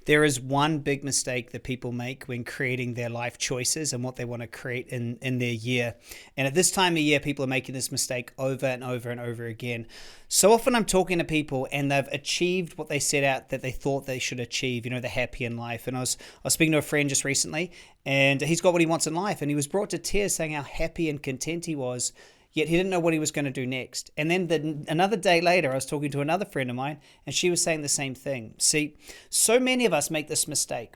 There is one big mistake that people make when creating their life choices and what they want to create in their year. And at this time of year, people are making this mistake over and over and over again. So often I'm talking to people and they've achieved what they set out that they thought they should achieve, the happy in life. And I was speaking to a friend just recently, and he's got what he wants in life. And he was brought to tears saying how happy and content he was, yet he didn't know what he was going to do next. And then another day later, I was talking to another friend of mine, and she was saying the same thing. See, so many of us make this mistake,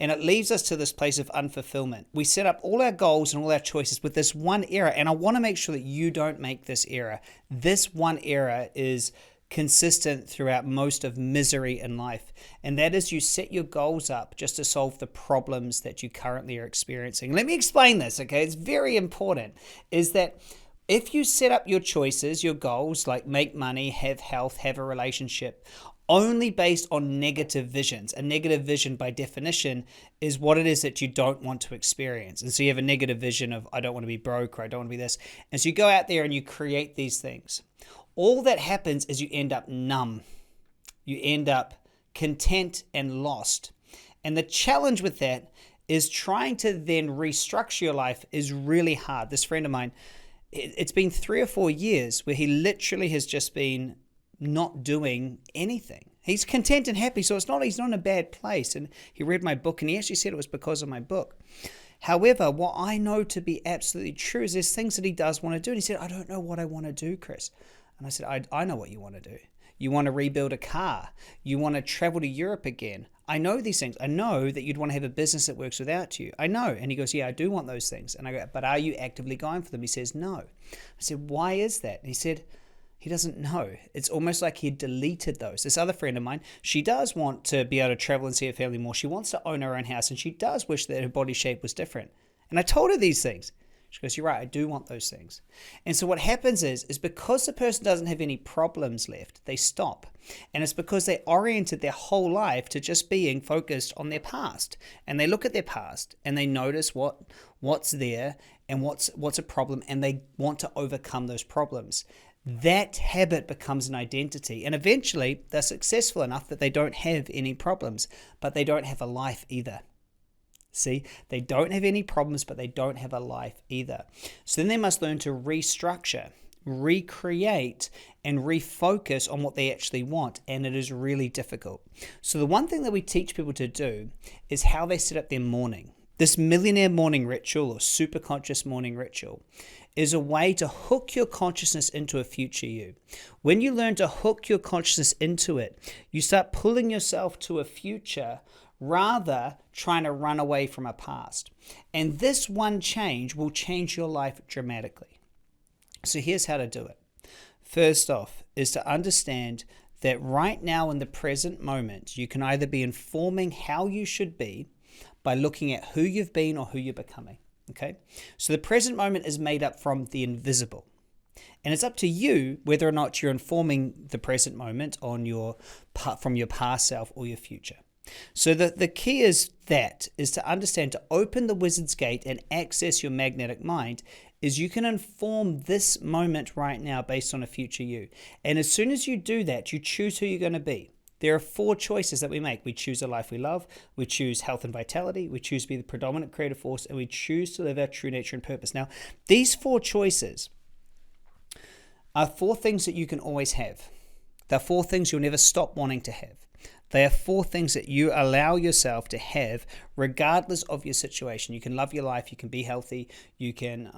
and it leaves us to this place of unfulfillment. We set up all our goals and all our choices with this one error, and I want to make sure that you don't make this error. This one error is consistent throughout most of misery in life, and that is you set your goals up just to solve the problems that you currently are experiencing. Let me explain this, okay? It's very important, is that if you set up your choices, your goals, like make money, have health, have a relationship, only based on negative visions, a negative vision by definition is what it is that you don't want to experience. And so you have a negative vision of, I don't want to be broke, or I don't want to be this. And so you go out there and you create these things. All that happens is you end up numb. You end up content and lost. And the challenge with that is trying to then restructure your life is really hard. This friend of mine, it's been 3 or 4 years where he literally has just been not doing anything. He's content and happy, so he's not in a bad place. And he read my book, and he actually said it was because of my book. However, what I know to be absolutely true is there's things that he does want to do. And he said, I don't know what I want to do, Chris. And I said, I know what you want to do. You want to rebuild a car. You want to travel to Europe again. I know these things. I know that you'd want to have a business that works without you. I know. And he goes, yeah, I do want those things. And I go, but are you actively going for them? He says, no. I said, why is that? And he said, he doesn't know. It's almost like he deleted those. This other friend of mine, she does want to be able to travel and see her family more. She wants to own her own house, and she does wish that her body shape was different. And I told her these things. She goes, you're right, I do want those things. And so what happens is because the person doesn't have any problems left, they stop. And it's because they oriented their whole life to just being focused on their past. And they look at their past and they notice what's there and what's a problem, and they want to overcome those problems. That habit becomes an identity, and eventually they're successful enough that they don't have any problems, but they don't have a life either. See, they don't have any problems, but they don't have a life either. So then they must learn to restructure, recreate, and refocus on what they actually want. And it is really difficult. So the one thing that we teach people to do is how they set up their morning. This millionaire morning ritual or superconscious morning ritual is a way to hook your consciousness into a future you. When you learn to hook your consciousness into it, you start pulling yourself to a future rather trying to run away from a past. And this one change will change your life dramatically. So here's how to do it. First off is to understand that right now in the present moment, you can either be informing how you should be by looking at who you've been or who you're becoming. Okay? So the present moment is made up from the invisible. And it's up to you whether or not you're informing the present moment on from your past self or your future. So the key is to understand, to open the wizard's gate and access your magnetic mind, is you can inform this moment right now based on a future you. And as soon as you do that, you choose who you're going to be. There are 4 choices that we make. We choose a life we love, we choose health and vitality, we choose to be the predominant creative force, and we choose to live our true nature and purpose. Now, these 4 choices are 4 things that you can always have. They're 4 things you'll never stop wanting to have. They are 4 things that you allow yourself to have regardless of your situation. You can love your life, you can be healthy, you can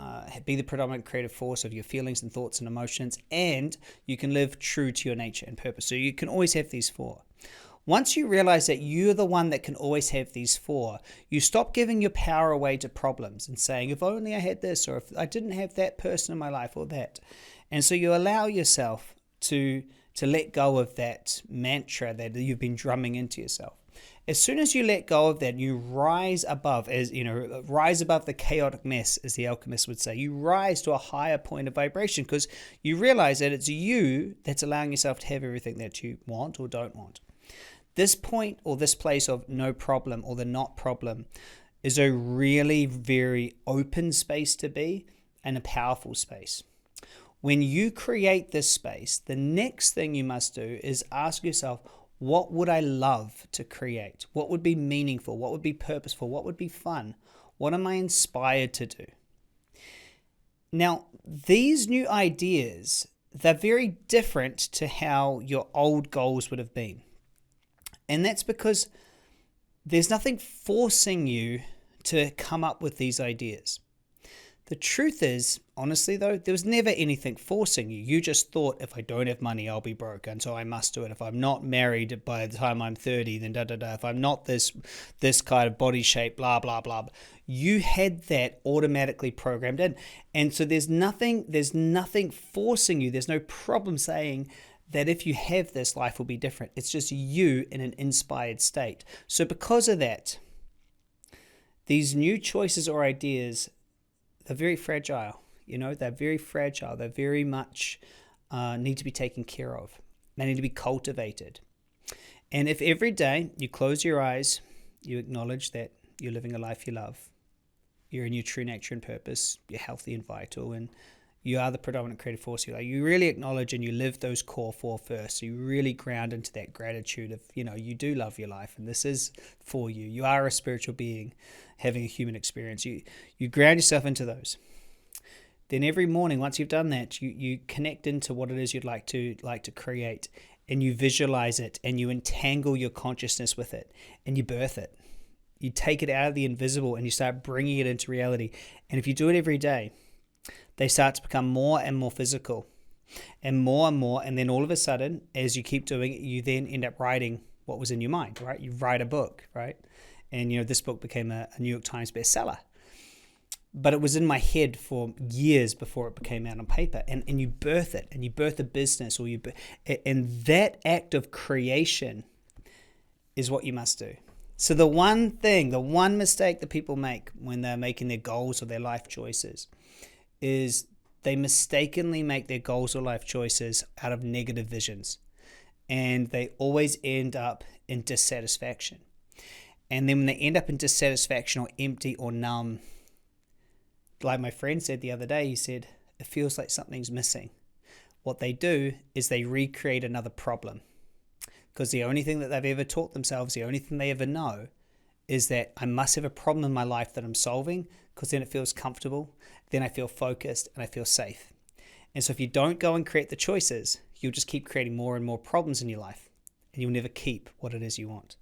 be the predominant creative force of your feelings and thoughts and emotions, and you can live true to your nature and purpose. So you can always have these 4. Once you realize that you're the one that can always have these 4, you stop giving your power away to problems and saying, if only I had this, or if I didn't have that person in my life or that. And so you allow yourself to let go of that mantra that you've been drumming into yourself. As soon as you let go of that, you rise above the chaotic mess, as the alchemist would say. You rise to a higher point of vibration because you realize that it's you that's allowing yourself to have everything that you want or don't want. This point or this place of no problem or the not problem is a really very open space to be and a powerful space. When you create this space, the next thing you must do is ask yourself, What would I love to create? What would be meaningful? What would be purposeful? What would be fun? What am I inspired to do? Now, these new ideas, they're very different to how your old goals would have been. And that's because there's nothing forcing you to come up with these ideas. The truth is, honestly though, there was never anything forcing you. You just thought, if I don't have money, I'll be broke, and so I must do it. If I'm not married by the time I'm 30, then da-da-da. If I'm not this kind of body shape, blah, blah, blah. You had that automatically programmed in. And so there's nothing forcing you. There's no problem saying that if you have this, life will be different. It's just you in an inspired state. So because of that, these new choices or ideas, they're very fragile. They're very fragile. They very much need to be taken care of. They need to be cultivated. And if every day you close your eyes, you acknowledge that you're living a life you love, you're in your true nature and purpose, you're healthy and vital, and you are the predominant creative force of your life. You really acknowledge and you live those core four first. So you really ground into that gratitude of, you do love your life and this is for you. You are a spiritual being having a human experience. You ground yourself into those. Then every morning, once you've done that, you connect into what it is you'd like to create, and you visualize it, and you entangle your consciousness with it, and you birth it. You take it out of the invisible and you start bringing it into reality. And if you do it every day, they start to become more and more physical and more, and then all of a sudden, as you keep doing it, you then end up writing what was in your mind, right? You write a book, right? And this book became a New York Times bestseller. But it was in my head for years before it became out on paper. And you birth it, and you birth a business, and that act of creation is what you must do. So the one mistake that people make when they're making their goals or their life choices is they mistakenly make their goals or life choices out of negative visions. And they always end up in dissatisfaction. And then when they end up in dissatisfaction or empty or numb, like my friend said the other day, he said, it feels like something's missing. What they do is they recreate another problem. Because the only thing that they've ever taught themselves, the only thing they ever know is that I must have a problem in my life that I'm solving, because then it feels comfortable, then I feel focused, and I feel safe. And so if you don't go and create the choices, you'll just keep creating more and more problems in your life, and you'll never keep what it is you want.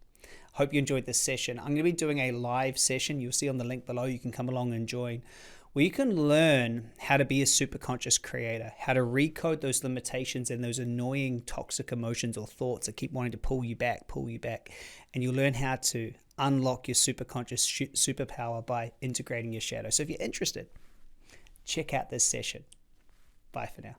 Hope you enjoyed this session. I'm going to be doing a live session. You'll see on the link below. You can come along and join, where you can learn how to be a superconscious creator, how to recode those limitations and those annoying toxic emotions or thoughts that keep wanting to pull you back. And you'll learn how to unlock your superconscious superpower by integrating your shadow. So if you're interested, check out this session. Bye for now.